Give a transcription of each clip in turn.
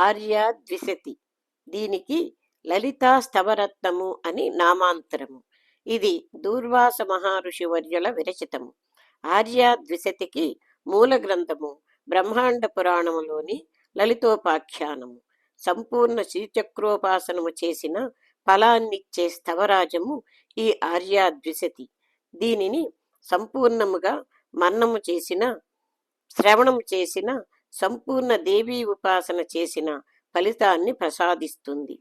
ఆర్య ద్విశతి. దీనికి లలితా స్తవరత్నము అని నామాంతరము. ఇది దూర్వాస మహర్షి వర్యుల విరచితము. ఆర్య ద్విశతికి మూల గ్రంథము బ్రహ్మాండ పురాణములోని లలితోపాఖ్యానము. సంపూర్ణ శ్రీచక్రోపాసనము చేసిన ఫలాన్నిచ్చే స్తవరాజము ఈ ఆర్య ద్విశతి. దీనిని సంపూర్ణముగా మన్నము చేసిన, శ్రవణము చేసిన, సంపూర్ణ దేవీ ఉపాసన చేసిన ఫలితాన్ని ప్రసాదిస్తుంది.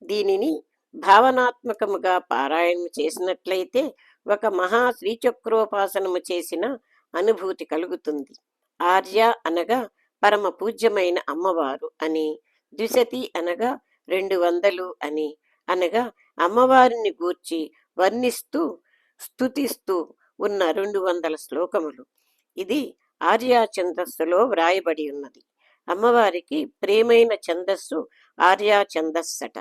దీనిని భావనాత్మకముగా పారాయణము చేసినట్లయితే ఒక మహా శ్రీచక్రోపాసనము చేసిన అనుభూతి కలుగుతుంది. ఆర్య అనగా పరమ పూజ్యమైన అమ్మవారు అని, ద్విశతి అనగా 200 అని, అనగా అమ్మవారిని గూర్చి వర్ణిస్తూ స్తుతిస్తూ ఉన్న 200 శ్లోకములు. ఇది ఆర్యా ఛందస్సులో వ్రాయబడి ఉన్నది. అమ్మవారికి ప్రేమైన ఛందస్సు ఆర్యా ఛందస్సట.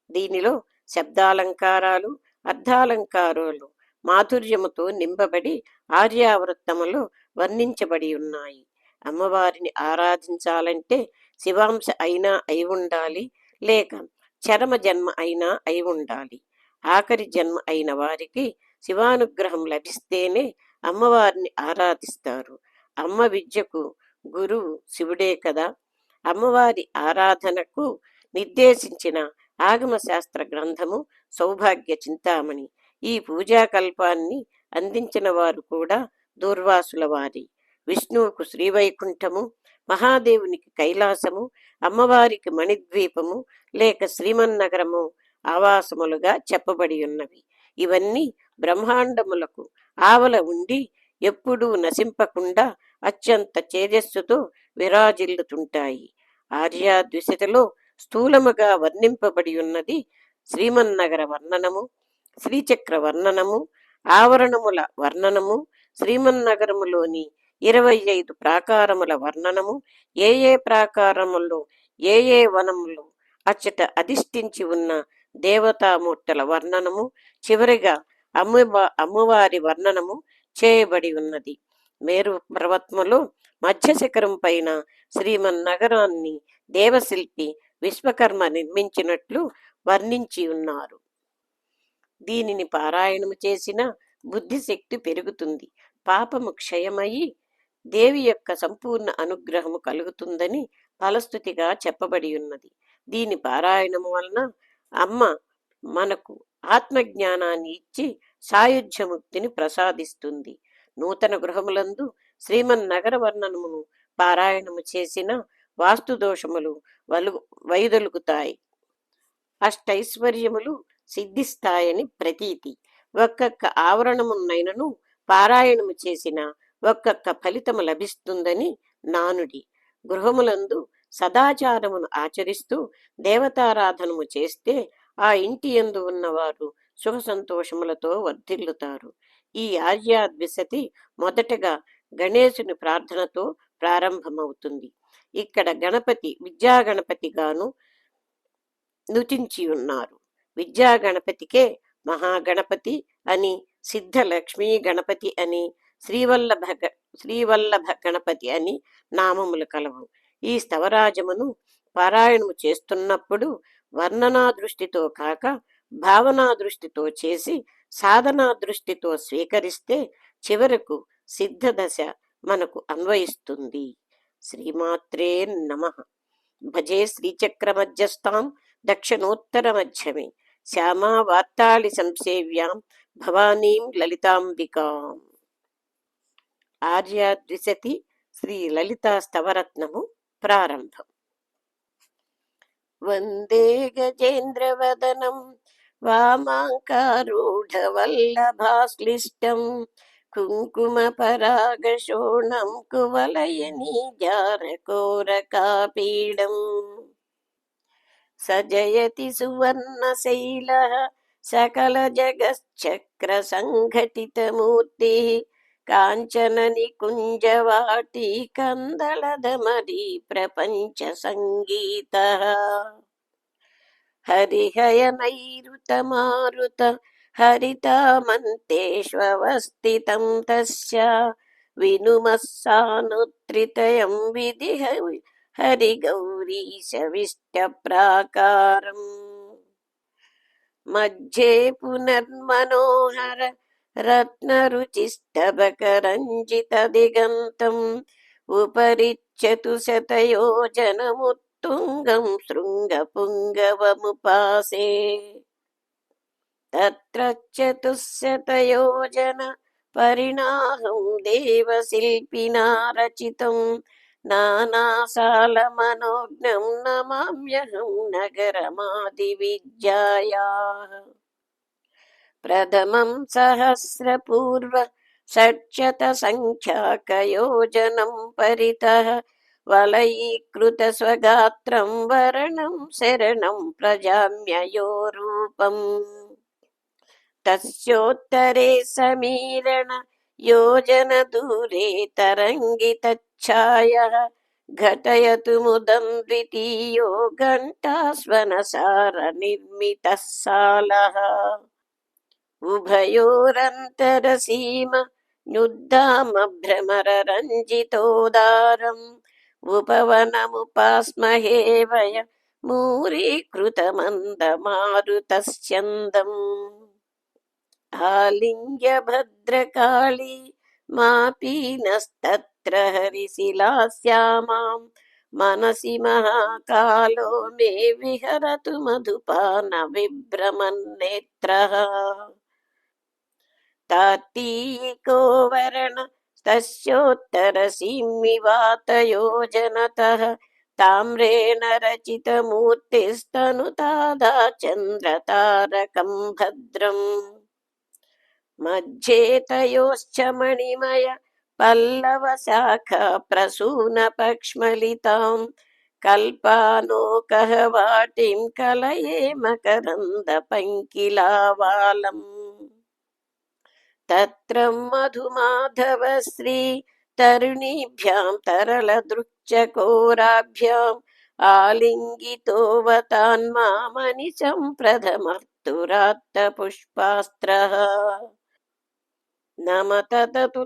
దీనిలో శబ్దాలంకారాలు, అర్థాలంకారాలు మాధుర్యముతో నింపబడి ఆర్యావృత్తములో వర్ణించబడి ఉన్నాయి. అమ్మవారిని ఆరాధించాలంటే శివాంశ అయినా అయి ఉండాలి, లేక చరమ జన్మ అయినా అయి ఉండాలి. ఆఖరి జన్మ అయిన వారికి శివానుగ్రహం లభిస్తేనే అమ్మవారిని ఆరాధిస్తారు. అమ్మ విద్యకు గురువు శివుడే కదా. అమ్మవారి ఆరాధనకు నిర్దేశించిన ఆగమ శాస్త్ర గ్రంథము సౌభాగ్య చింతామణి. ఈ పూజాకల్పాన్ని అందించిన వారు కూడా దూర్వాసుల వారి. విష్ణువుకు శ్రీవైకుంఠము, మహాదేవునికి కైలాసము, అమ్మవారికి మణిద్వీపము లేక శ్రీమన్నగరము ఆవాసములుగా చెప్పబడి ఉన్నవి. ఇవన్నీ బ్రహ్మాండములకు ఆవల ఉండి ఎప్పుడూ నశింపకుండా అత్యంత తేజస్సుతో విరాజిల్లుతుంటాయి. ఆర్యా ద్విశతిలో స్థూలముగా వర్ణింపబడి ఉన్నది శ్రీమన్నగర వర్ణనము, శ్రీచక్ర వర్ణనము, ఆవరణముల వర్ణనము, శ్రీమన్నగరములోని 25 ప్రాకారముల వర్ణనము, ఏ ప్రాకారములో ఏ వనములు అచ్చట అధిష్ఠించి ఉన్న దేవతామూర్తుల వర్ణనము, చివరిగా అమ్మవారి వర్ణనము చేయబడి ఉన్నది. మేరు పర్వతములో మధ్య శిఖరం పైన శ్రీమన్నగరాన్ని దేవశిల్పి విశ్వకర్మ నిర్మించినట్లు వర్ణించి ఉన్నారు. దీనిని పారాయణము చేసిన బుద్ధిశక్తి పెరుగుతుంది, పాపము క్షయమయి దేవి యొక్క సంపూర్ణ అనుగ్రహము కలుగుతుందని ఫలస్థుతిగా చెప్పబడి ఉన్నది. దీని పారాయణము వలన అమ్మ మనకు ఆత్మజ్ఞానాన్ని ఇచ్చి సాయుధ్యముక్తిని ప్రసాదిస్తుంది. నూతన గృహములందు శ్రీమన్నగర వర్ణనమును పారాయణము చేసిన వాస్తు దోషములు వైదొలుగుతాయి, అష్టైశ్వర్యములు సిద్ధిస్తాయని ప్రతీతి. ఒక్కొక్క ఆవరణమునైనను పారాయణము చేసిన ఒక్కొక్క ఫలితము లభిస్తుందని నానుడి. గృహములందు సదాచారమును ఆచరిస్తూ దేవతారాధనము చేస్తే ఆ ఇంటి యందు ఉన్నవారు సుఖ సంతోషములతో వర్ధిల్లుతారు. ఈ ఆర్యా ద్విశతి మొదటగా గణేశుని ప్రార్థనతో ప్రారంభమవుతుంది. ఇక్కడ గణపతి విద్యా గణపతిగాను నుతించి ఉన్నారు. విద్యా గణపతికే మహాగణపతి అని, సిద్ధ లక్ష్మీ గణపతి అని, శ్రీవల్లభ గణపతి అని నామములు కలవు. ఈ స్తవరాజమును పారాయణము చేస్తున్నప్పుడు వర్ణనా దృష్టితో కాక భావనా దృష్టితో చేసి సాధనా దృష్టితో స్వీకరిస్తే చివరకు సిద్ధ దశ మనకు అన్వయిస్తుంది. శ్రీమాత్రే నమః. భజే శ్రీచక్రమధ్యస్థాం దక్షిణోత్తర మధ్యమే శ్యామా వార్తాళి సంసేవ్యాం భవానీం లలితాంబికాం. ఆర్యా ద్విశతి శ్రీ లలితా స్తవరత్నము ప్రారంభం. వందే గజేంద్రవదనం వామాంకారూఢవల్లభాశ్లిష్టం కుంకుమ పరాగశోణం కువలయనీజారకోరకాపీడం సజయతి సువర్ణశైలః సకల జగశ్చక్ర సంఘటితమూర్తి కాంచన నికుంజవాటీ కందళదమరీ ప్రపంచ సంగీతః హరిహయనైరుతమారుత హరితామంతేష్వస్థితం తస్య వినుమస్సానుత్రితయం విధి హరిగౌరీపదాం पुरीशविष्टप्राकारम् मध्ये पुनर्मनोहर रत्नरुचिस्तबकरञ्जितदिगन्तम् उपरि चतुशतयोजनमुत्तुङ्गं शृङ्गपुङ्गवमुपासे तत्र चतुश्शतयोजन परिणाहं देवशिल्पिना रचितं नानासालमनोज्ञं नमाम्यहं नगरमादिविद्यायाः प्रथमं सहस्रपूर्व षट्शतसङ्ख्याकयोजनं परितः वलयीकृतस्वगात्रं वरणं शरणं प्रजाम्ययोरूपम् तस्योत्तरे समीरण योजनदूरे तरङ्गितच्छायः घटयतु मुदं द्वितीयो घण्टास्वनसार निर्मितः सालः उभयोरन्तरसीम नुद्धामभ्रमररञ्जितोदारम् उपवनमुपास्महे वय मूरीकृतमन्दमारुतस्यन्दम् आलिङ्ग्य भद्रकाली मापीनस्तत्र हरिशिलास्यामां मनसि महाकालो मे विहरतु मधुपान विभ्रमन्नेत्रः तात्तीको वर्ण तस्योत्तरसीम्मिवातयोजनतः ताम्रेण रचितमूर्तिस्तनुतादा चन्द्रतारकं भद्रम् मध्ये तयोश्च मणिमय पल्लवशाखा प्रसूनपक्ष्मलितां कल्पानोकहवाटिं कलये मकरन्दपङ्किलावालम् तत्र मधुमाधवश्री तरुणीभ्यां तरलदृक्चकोराभ्याम् आलिङ्गितोऽवतान्मामनिशं प्रथमर्तुरात्तपुष्पास्त्रः नमततुत्तरभागे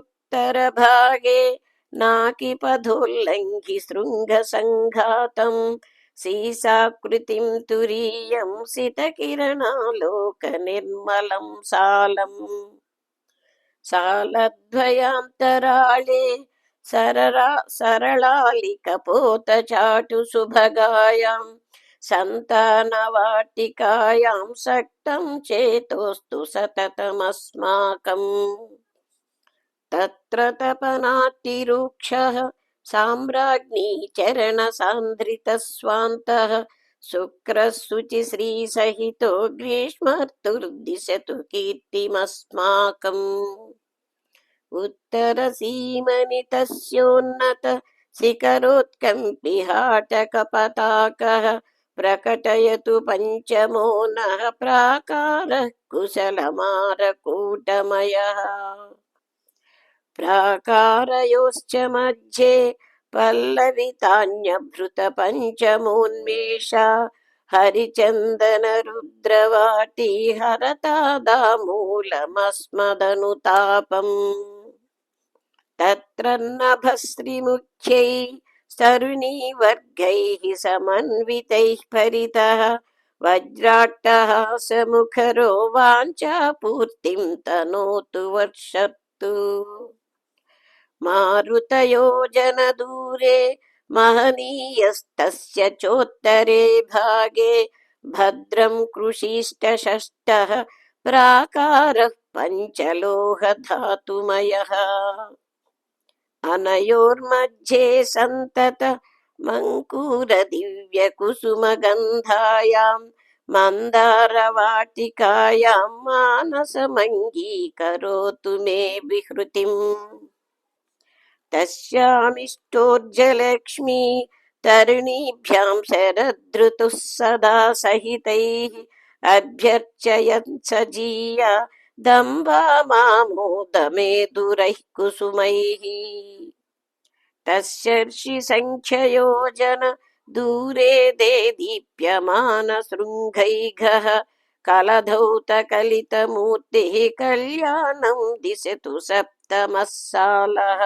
नाकिपथोल्लङ्घि शृङ्गसङ्घातं सीसाकृतिं तुरीयं सितकिरणालोकनिर्मलं सालम् सालद्वयान्तराळे सरलालिकपोतचाटुसुभगायां सन्तानवाटिकायां सक्तं चेतोस्तु सततमस्माकम् तत्र तपनातिरूक्षः साम्राज्ञी चरणसान्द्रितस्वान्तः शुक्रः शुचिश्रीसहितो ग्रीष्मर्तुर्दिशतु कीर्तिमस्माकम् उत्तरसीमनि तस्योन्नत शिखरोत्कम्पिहाटकपताकः प्रकटयतु पञ्चमो नः प्राकारः कुशलमारकूटमयः प्राकारयोश्च मध्ये पल्लवितान्यभृतपञ्चमोन्मेषा हरिचन्दनरुद्रवाटी हरतादामूलमस्मदनुतापम् तत्र नभश्रीमुख्यै तरुणीवर्गैः समन्वितैः परितः वज्राट्टहासमुखरो वाञ्छापूर्तिं तनोतु वर्षतु मारुतयोजनदूरे महनीयस्तस्य चोत्तरे भागे भद्रं कृषिष्टषष्टः प्राकारः पञ्चलोहधातुमयः अनयोर्मध्ये सन्तत मङ्कुरदिव्यकुसुमगन्धायां मन्दारवाटिकायां मानसमङ्गीकरोतु मे विहृतिम् तस्यामिष्टोज्जलक्ष्मी तरुणीभ्यां शरदृतुः सदा सहितैः अभ्यर्चयन् सजीया दम्बा मामोदमेदुरैः कुसुमैः तस्यर्षिसङ्ख्ययोजन दूरे दे दीप्यमानशृङ्गैघः कलधौतकलितमूर्तिः कल्याणं दिशतु सप्तमः सालः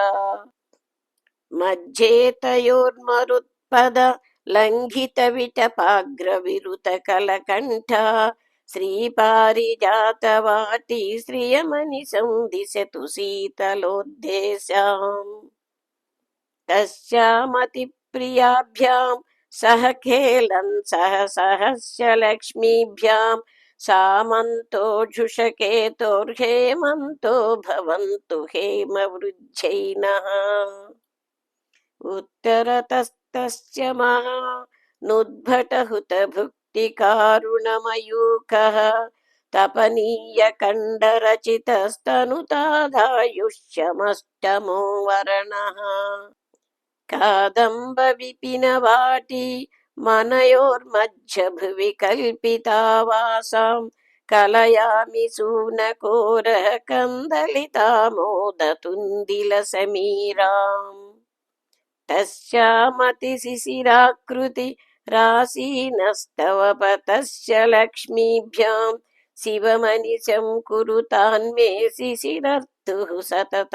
मध्ये तयोर्मरुत्पद लङ्घितविटपाग्रविरुतकलकण्ठ श्रीपारिजातवाटी श्रियमनिसंदिशतु शीतलोद्देशाम् तस्यामतिप्रियाभ्यां सह खेलन् सह सहस्य लक्ष्मीभ्यां सामन्तो झुषकेतोर्हेमन्तो भवन्तु हेमवृज्जैनः उत्तरतस्तस्य महानुद्भटहुतभुक्तिकारुणमयूखः तपनीयकण्डरचितस्तनुतादायुष्यमष्टमो वर्णः कादम्बविपिनवाटी मनयोर्मध्यभुवि कल्पितावासां कलयामि सूनकोरः कन्दलितामोदतुन्दिलसमीराम् तस्यामतिशिशिराकृति रासीनस्तव पतस्य लक्ष्मीभ्यां शिवमनिशं कुरुतान्मे शिशिरर्तुः सतत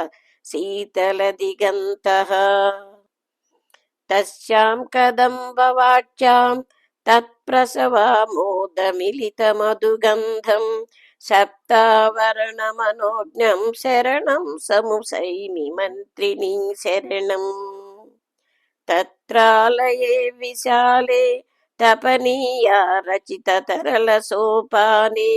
शीतलदिगन्तः तस्यां कदम्बवाच्यां तत्प्रसवामोदमिलितमधुगन्धं सप्तावरणमनोज्ञं शरणं समुसैमि मन्त्रिणी शरणम् तत्रालये विशाले तपनीया रचिततरलसोपाने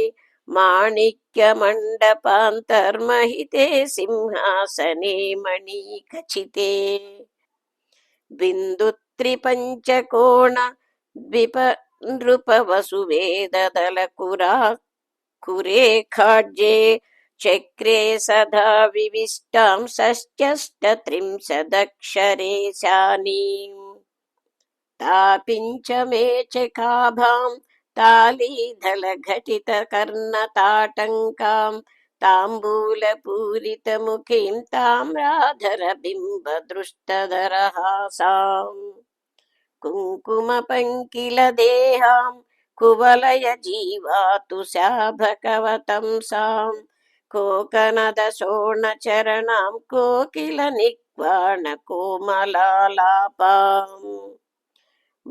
माणिक्यमण्डपान्तर्महिते सिंहासने मणिखचिते बिन्दुत्रिपञ्चकोण द्विप नृपवसुवेददलकुरा कुरेखाड्ये चक्रे सदा विविष्टां षष्ट्यष्टत्रिंशदक्षरेशानीम् तापिञ्च मे चकाभां तालीधलघटितकर्णताटङ्कां ताम्बूलपूरितमुखीं ताम्राधरबिम्बदृष्टधरहासाम् कुङ्कुमपङ्किलदेहां कुवलयजीवातुशाभकवतंसां कोकनदशोणचरणां कोकिलनिक्वाणकोमलालापाम्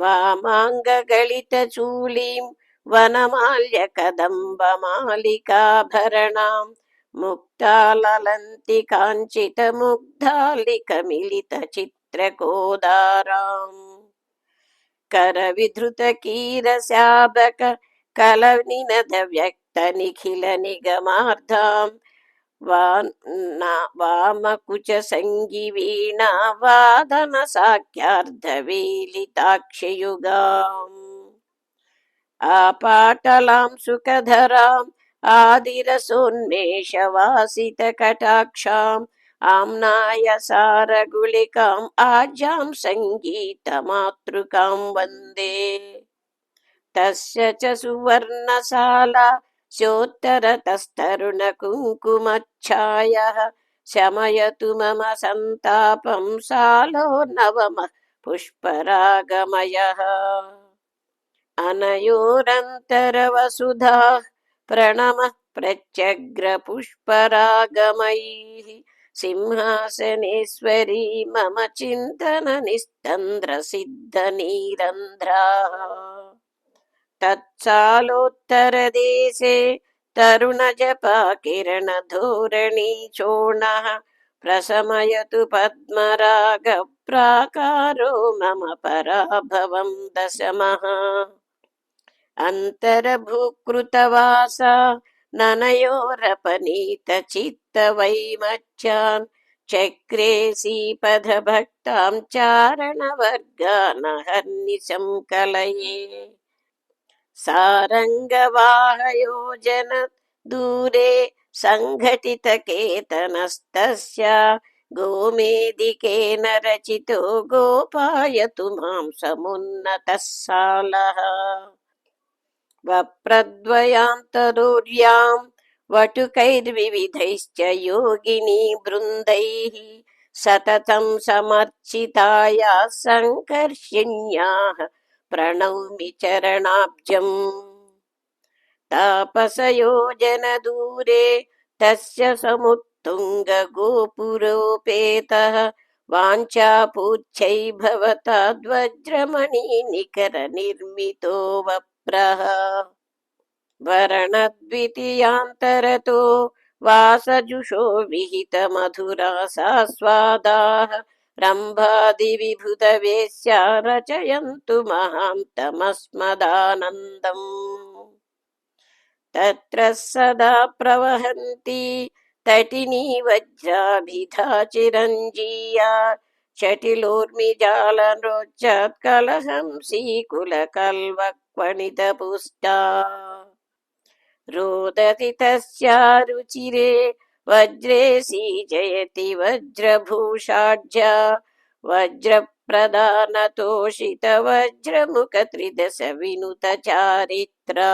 वामाङ्गगलितचूलीं वनमाल्यकदम्बमालिकाभरणां मुक्ताललन्ति काञ्चितमुग्धालिकमिलितचित्रकोदाराम् करविधृतकीरशाबक कलनिनदव्यक्तनिखिलनिगमार्धां वामकुचसङ्गिवीणा वादनसाख्यार्धवेलिताक्षयुगाम् आपाटलां सुखधराम् आदिरसोन्मेषवासितकटाक्षाम् आम्नाय सारगुलिकाम् आज्यां सङ्गीतमातृकां वन्दे तस्य च सुवर्णशाला स्योत्तरतस्तरुणकुङ्कुमच्छायः शमयतु मम सन्तापं सालो नवमः पुष्परागमयः अनयोरन्तरवसुधाः प्रणमः प्रत्यग्रपुष्परागमैः सिंहासनेश्वरी मम चिन्तननिस्तन्द्रसिद्धनीरन्ध्राः तत्सालोत्तरदेशे तरुणजपाकिरणधोरणी चोणः प्रशमयतु पद्मरागप्राकारो मम पराभवं दशमः अन्तर्भूकृतवासा ननयोरपनीतचित्तवैमच्यान् चक्रे श्रीपदभक्तां चारणवर्गानहर्निशं कलये सारङ्गवाहयोजन दूरे सङ्घटितकेतनस्तस्य गोमेदिकेन रचितो गोपायतु मां समुन्नतः सालः वप्रद्वयान्तरोर्यां वटुकैर्विविधैश्च योगिनी बृन्दैः सततं समर्चितायाः सङ्कर्षिण्याः प्रणौमि चरणाब्जम् तापसयोजनदूरे तस्य समुत्तुङ्गगोपुरोपेतः वाञ्छापूच्छै भवताद्वज्रमणि निकर निर्मितो वप्रः वरणद्वितीयान्तरतो वासजुषो विहितमधुरासास्वादाः रम्भादिविभुतवेश्या रचयन्तु महान्तमस्मदानन्दम् तत्र सदा प्रवहन्ती तटिनी वज्राभिधा चिरञ्जीया शटिलोर्मिजालरोच्चात्कलहंसीकुलकल्वक्वणितपुष्टा रोदति तस्या रुचिरे वज्रे सीजयति वज्रभूषाढ्या वज्रप्रदानतोषितवज्रमुखत्रिदश विनुतचारित्रा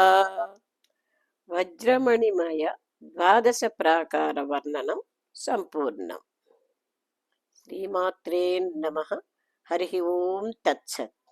వజ్రమణిమయ ద్వాదశ ప్రాకార వర్ణనం సంపూర్ణం. శ్రీమాత్రే నమః. హరి ఓం తత్సత్.